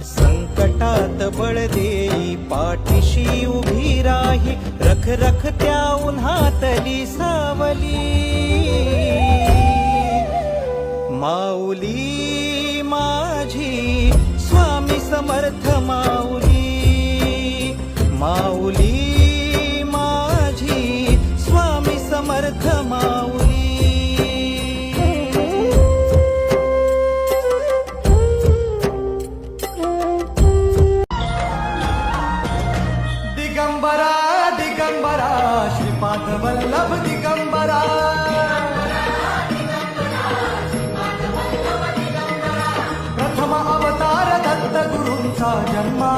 संकटात बळ देई पाठीशी उभी राही रख रख त्या उन्हातली सावली माऊली माझी स्वामी समर्थ माऊली माऊली माझी स्वामी समर्थ माऊली दिगंबरा दिगंबरा श्रीपाद वल्लभ दिगंबरा प्रथम अवतार दत्त गुरूंचा जन्मा